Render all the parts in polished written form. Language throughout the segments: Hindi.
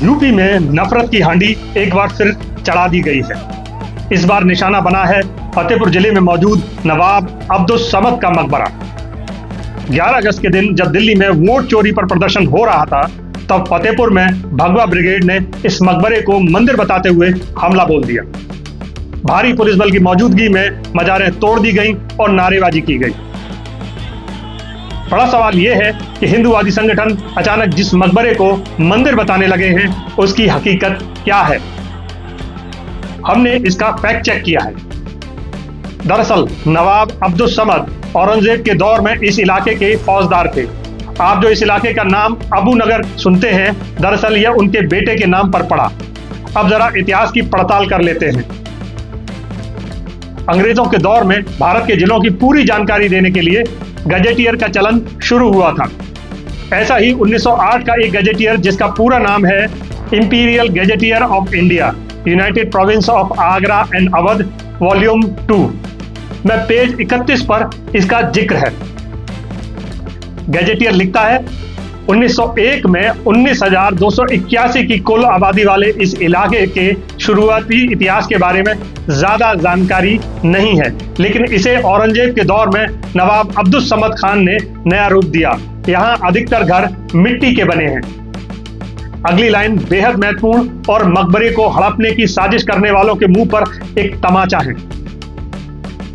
यूपी में नफरत की हांडी एक बार फिर चढ़ा दी गई है। इस बार निशाना बना है फतेहपुर जिले में मौजूद नवाब अब्दुस समद का मकबरा। 11 अगस्त के दिन जब दिल्ली में वोट चोरी पर प्रदर्शन हो रहा था, तब फतेहपुर में भगवा ब्रिगेड ने इस मकबरे को मंदिर बताते हुए हमला बोल दिया। भारी पुलिस बल की मौजूदगी में मजारें तोड़ दी गईं और नारेबाजी की गई। बड़ा सवाल यह है कि हिंदूवादी संगठन अचानक जिस मकबरे को मंदिर बताने लगे हैं, उसकी हकीकत क्या है। हमने इसका फैक्ट चेक किया है। दरअसल नवाब अब्दुस समद औरंगजेब के दौर में इस इलाके के फौजदार थे। आप जो इस इलाके का नाम अबू नगर सुनते हैं, दरअसल यह उनके बेटे के नाम पर पड़ा। अब जरा इतिहास की पड़ताल कर लेते हैं। अंग्रेजों के दौर में भारत के जिलों की पूरी जानकारी देने के लिए गजेटियर का चलन शुरू हुआ था। ऐसा ही 1908 का एक गजेटियर, जिसका पूरा नाम है imperial gazetteer of India, United province of Agra and Awadh, volume 2 में पेज 31 पर इसका जिक्र है। गजेटियर लिखता है, 1901 में 19,281 की कुल आबादी वाले इस इलाके के शुरुआती इतिहास के बारे में ज्यादा जानकारी नहीं है, लेकिन इसे औरंगजेब के दौर में नवाब अब्दुस समद खान ने नया रूप दिया। यहाँ अधिकतर घर मिट्टी के बने हैं। अगली लाइन बेहद महत्वपूर्ण और मकबरे को हड़पने की साजिश करने वालों के मुंह पर एक तमाचा है।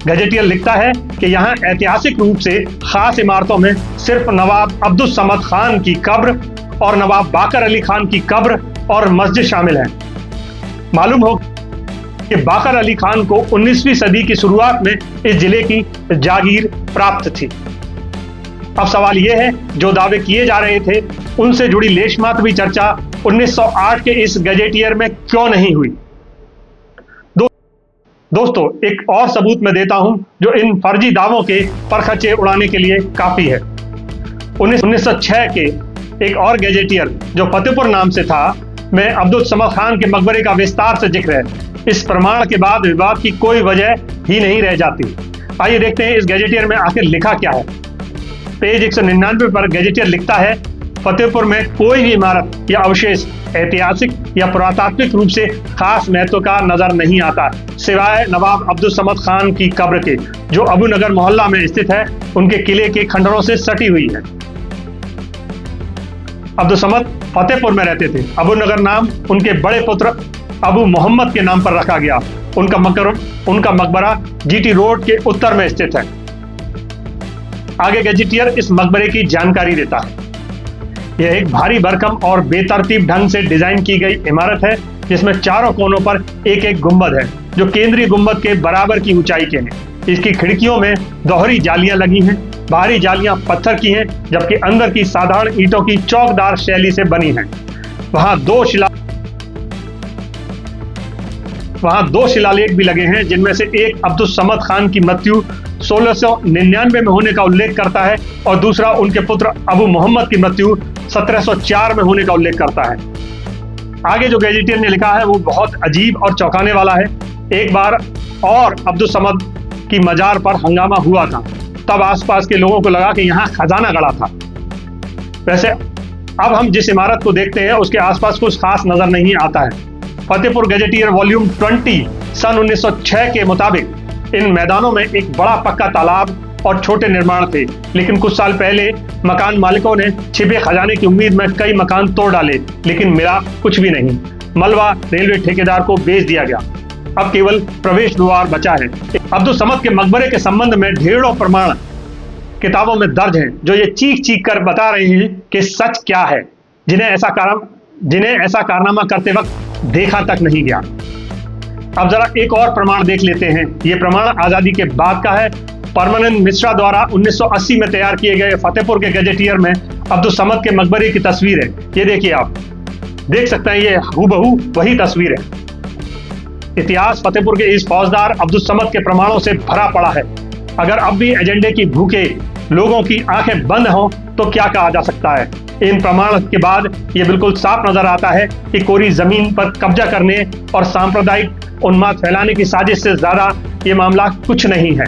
गजेटियर लिखता है कि यहाँ ऐतिहासिक रूप से खास इमारतों में सिर्फ नवाब अब्दुस समद खान की कब्र और नवाब बाकर अली खान की कब्र और मस्जिद शामिल है। मालूम हो कि बाकर अली खान को 19वीं सदी की शुरुआत में इस जिले की जागीर प्राप्त थी। अब सवाल यह है, जो दावे किए जा रहे थे उनसे जुड़ी लेशमात्र भी चर्चा 1908 के इस गजेटियर में क्यों नहीं हुई। दोस्तों, एक और सबूत मैं देता हूं जो इन फर्जी दावों के परखच्चे उड़ाने के लिए काफी है। 1906 के एक और गजेटियर जो फतेहपुर नाम से था, में अब्दुल समद खान के मकबरे का विस्तार से जिक्र है। इस प्रमाण के बाद विवाद की कोई वजह ही नहीं रह जाती। आइए देखते हैं इस गजेटियर में आखिर लिखा क्या है। पेज 199 पर गजेटियर लिखता है, फतेहपुर में कोई भी इमारत या अवशेष ऐतिहासिक या पुरातात्विक रूप से खास महत्व का नजर नहीं आता, सिवाय नवाब अब्दुस समद खान की कब्र के, जो अबू नगर मोहल्ला में स्थित है, उनके किले के खंडरों से सटी हुई है। अब्दुस समद फतेहपुर में रहते थे। अबू नगर नाम उनके बड़े पुत्र अबू मोहम्मद के नाम पर रखा गया। उनका मकबरा जीटी रोड के उत्तर में स्थित है। आगे गजेटियर इस मकबरे की जानकारी देता है। यह एक भारी भरकम और बेतरतीब ढंग से डिजाइन की गई इमारत है, जिसमें चारों कोनों पर एक एक गुंबद है, जो केंद्रीय गुंबद के बराबर की ऊंचाई के हैं। इसकी खिड़कियों में दोहरी जालियां लगी हैं। बाहरी जालियां पत्थर की हैं, जबकि अंदर की साधारण ईंटों की चौकदार शैली से बनी हैं। वहां दो शिलालेख भी लगे हैं, जिनमें से एक अब्दुस समद खान की मृत्यु 1699 में होने का उल्लेख करता है और दूसरा उनके पुत्र अबू मोहम्मद की मृत्यु 1704 में होने का उल्लेख करता है। आगे जो गजेटियर ने लिखा है वो बहुत अजीब और चौंकाने वाला है। एक बार और अब्दुस समद की मजार पर हंगामा हुआ था। तब आसपास के लोगों को लगा कि यहाँ खजाना गड़ा था। वैसे अब हम जिस इमारत को देखते हैं उसके आसपास कुछ खास नजर नहीं आता है। फतेहपुर गजेटियर वॉल्यूम 20 सन 1906 के मुताबिक इन मैदानों में एक बड़ा पक्का तालाब और छोटे निर्माण थे, लेकिन कुछ साल पहले मकान मालिकों ने छिपे खजाने की उम्मीद में कई मकान तोड़ डाले, लेकिन मिला कुछ भी नहीं। मलबा रेलवे ठेकेदार को बेच दिया गया। अब केवल प्रवेश द्वार बचा है। अब्दुल समद के मकबरे के संबंध में ढेरों प्रमाण किताबों में दर्ज हैं, जो ये चीख चीख कर बता रहे हैं कि सच क्या है, जिन्हें ऐसा कारनामा करते वक्त देखा तक नहीं गया। अब जरा एक और प्रमाण देख लेते हैं। ये प्रमाण आजादी के बाद का है। परमानंद मिश्रा द्वारा 1980 में तैयार किए गए फतेहपुर के गजेटियर में अब्दुल समद के मकबरे की तस्वीर है। ये देखिए, आप देख सकते हैं, ये हूबहू वही तस्वीर है। इतिहास फतेहपुर के इस फौजदार अब्दुल समद के प्रमाणों से भरा पड़ा है। अगर अब भी एजेंडे की भूखे लोगों की आंखें बंद हों तो क्या कहा जा सकता है। इन प्रमाण के बाद ये बिल्कुल साफ नजर आता है कि कोरी जमीन पर कब्जा करने और सांप्रदायिक उन्माद फैलाने की साजिश से ज्यादा ये मामला कुछ नहीं है।